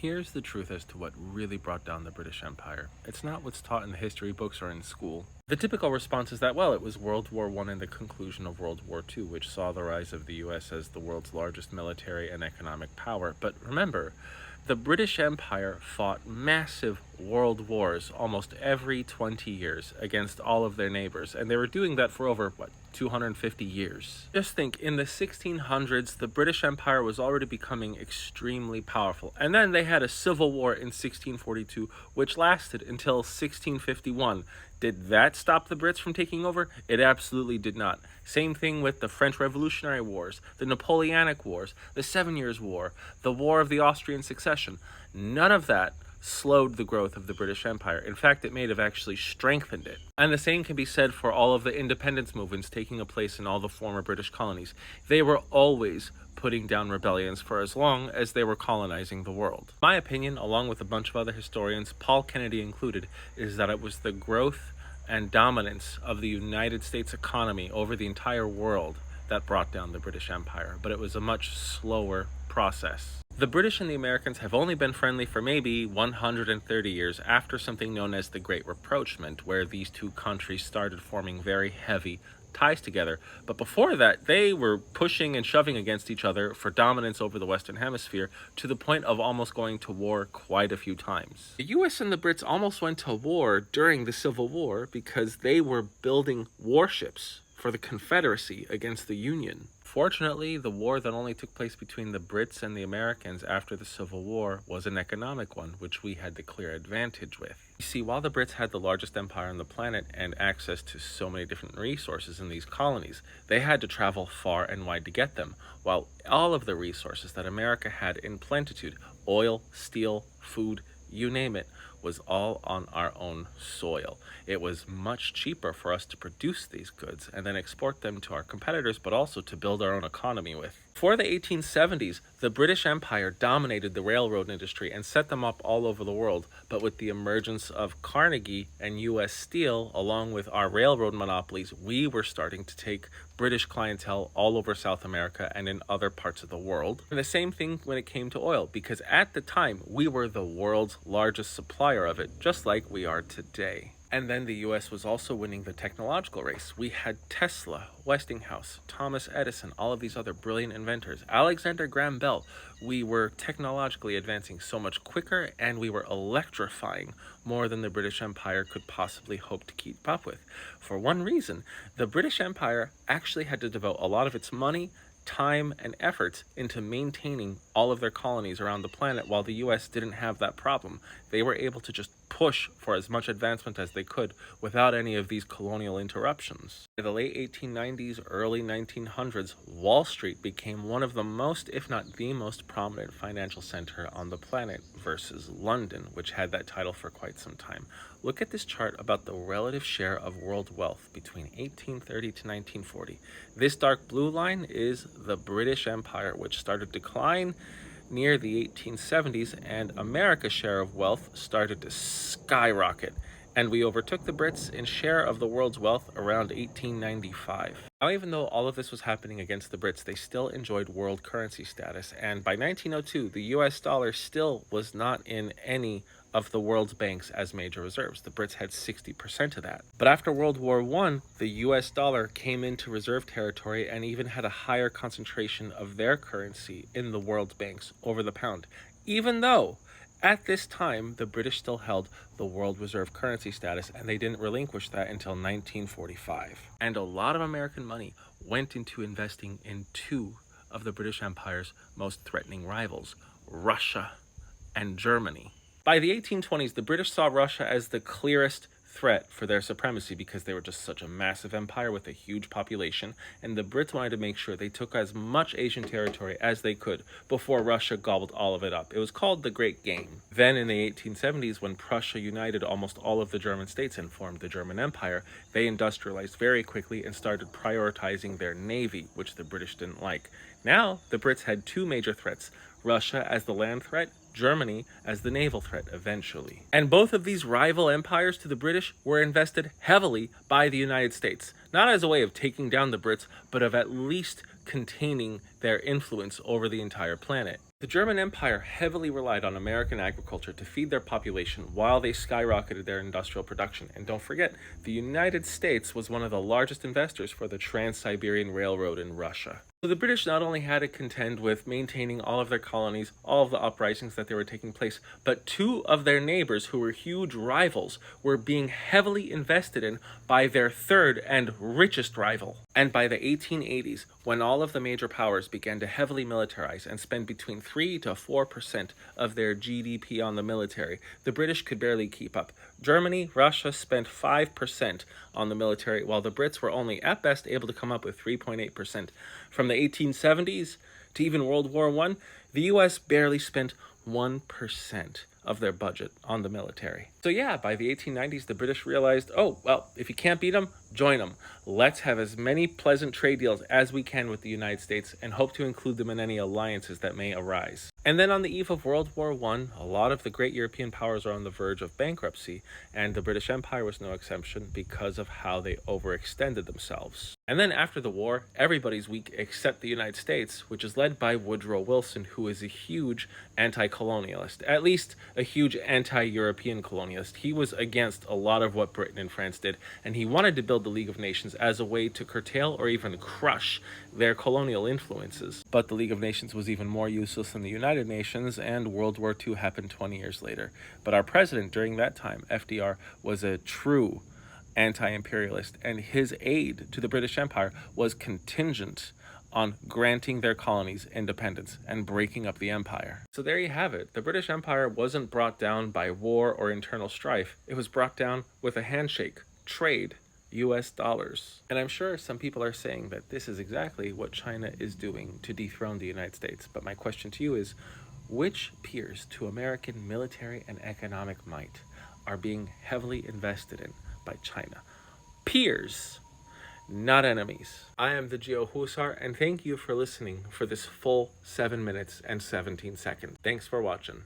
Here's the truth as to what really brought down the British Empire. It's not what's taught in the history books or in school. The typical response is that, well, it was World War I and the conclusion of World War II, which saw the rise of the US as the world's largest military and economic power. But remember, the British Empire fought massive world wars almost every 20 years against all of their neighbors, and they were doing that for over, 250 years. Just think, in the 1600s, the British Empire was already becoming extremely powerful, and then they had a civil war in 1642, which lasted until 1651. Did that stop the Brits from taking over? It absolutely did not. Same thing with the French Revolutionary Wars, the Napoleonic Wars, the Seven Years' War, the War of the Austrian Succession. None of that slowed the growth of the British Empire. In fact, it may have actually strengthened it. And the same can be said for all of the independence movements taking place in all the former British colonies. They were always putting down rebellions for as long as they were colonizing the world. My opinion, along with a bunch of other historians, Paul Kennedy included, is that it was the growth and dominance of the United States economy over the entire world that brought down the British Empire, but it was a much slower process. The British and the Americans have only been friendly for maybe 130 years after something known as the Great Rapprochement, where these two countries started forming very heavy ties together. But before that, they were pushing and shoving against each other for dominance over the Western Hemisphere to the point of almost going to war quite a few times. The US and the Brits almost went to war during the Civil War because they were building warships for the Confederacy against the Union. Fortunately, the war that only took place between the Brits and the Americans after the Civil War was an economic one, which we had the clear advantage with. You see, while the Brits had the largest empire on the planet and access to so many different resources in these colonies, they had to travel far and wide to get them, while all of the resources that America had in plenitude, oil, steel, food, you name it, was all on our own soil. It was much cheaper for us to produce these goods and then export them to our competitors, but also to build our own economy with. For the 1870s, the British Empire dominated the railroad industry and set them up all over the world, but with the emergence of Carnegie and US Steel, along with our railroad monopolies, we were starting to take British clientele all over South America and in other parts of the world. And the same thing when it came to oil, because at the time, we were the world's largest supplier of it, just like we are today. And then the US was also winning the technological race. We had Tesla, Westinghouse, Thomas Edison, all of these other brilliant inventors, Alexander Graham Bell. We were technologically advancing so much quicker, and we were electrifying more than the British Empire could possibly hope to keep up with. For one reason, the British Empire actually had to devote a lot of its money, time, and efforts into maintaining all of their colonies around the planet, while the US didn't have that problem. They were able to just push for as much advancement as they could without any of these colonial interruptions. In the late 1890s, early 1900s, Wall Street became one of the most, if not the most prominent financial center on the planet versus London, which had that title for quite some time. Look at this chart about the relative share of world wealth between 1830 to 1940. This dark blue line is the British Empire, which started to decline near the 1870s, and America's share of wealth started to skyrocket, and we overtook the Brits in share of the world's wealth around 1895. Now, even though all of this was happening against the Brits, they still enjoyed world currency status, and by 1902, the US dollar still was not in any of the world's banks as major reserves. The Brits had 60% of that. But after World War I, the US dollar came into reserve territory and even had a higher concentration of their currency in the world banks over the pound, even though at this time, the British still held the world reserve currency status, and they didn't relinquish that until 1945. And a lot of American money went into investing in two of the British Empire's most threatening rivals, Russia and Germany. By the 1820s, the British saw Russia as the clearest threat for their supremacy because they were just such a massive empire with a huge population, and the Brits wanted to make sure they took as much Asian territory as they could before Russia gobbled all of it up. It was called the Great Game. Then in the 1870s, when Prussia united almost all of the German states and formed the German Empire, they industrialized very quickly and started prioritizing their navy, which the British didn't like. Now, the Brits had two major threats, Russia as the land threat, Germany as the naval threat eventually. And both of these rival empires to the British were invested heavily by the United States, not as a way of taking down the Brits, but of at least containing their influence over the entire planet. The German Empire heavily relied on American agriculture to feed their population while they skyrocketed their industrial production. And don't forget, the United States was one of the largest investors for the Trans-Siberian Railroad in Russia. So the British not only had to contend with maintaining all of their colonies, all of the uprisings that they were taking place, but two of their neighbors who were huge rivals were being heavily invested in by their third and richest rival. And by the 1880s, when all of the major powers began to heavily militarize and spend between 3 to 4% of their GDP on the military, the British could barely keep up. Germany, Russia spent 5% on the military, while the Brits were only at best able to come up with 3.8%. From the 1870s to even World War I, the US barely spent 1% of their budget on the military. So yeah, by the 1890s, the British realized, oh, well, if you can't beat them, join them. Let's have as many pleasant trade deals as we can with the United States and hope to include them in any alliances that may arise. And then on the eve of World War I, a lot of the great European powers are on the verge of bankruptcy, and the British Empire was no exception because of how they overextended themselves. And then after the war, everybody's weak except the United States, which is led by Woodrow Wilson, who is a huge anti-colonialist, at least a huge anti-European colonialist. He was against a lot of what Britain and France did, and he wanted to build the League of Nations as a way to curtail or even crush their colonial influences. But the League of Nations was even more useless than the United Nations, and World War II happened 20 years later. But our president during that time, FDR, was a true anti-imperialist, and his aid to the British Empire was contingent on granting their colonies independence and breaking up the empire. So there you have it. The British Empire wasn't brought down by war or internal strife. It was brought down with a handshake, trade, US dollars. And I'm sure some people are saying that this is exactly what China is doing to dethrone the United States. But my question to you is, which peers to American military and economic might are being heavily invested in by China? Peers, not enemies. I am the Geo Husar, and thank you for listening for this full 7 minutes and 17 seconds. Thanks for watching.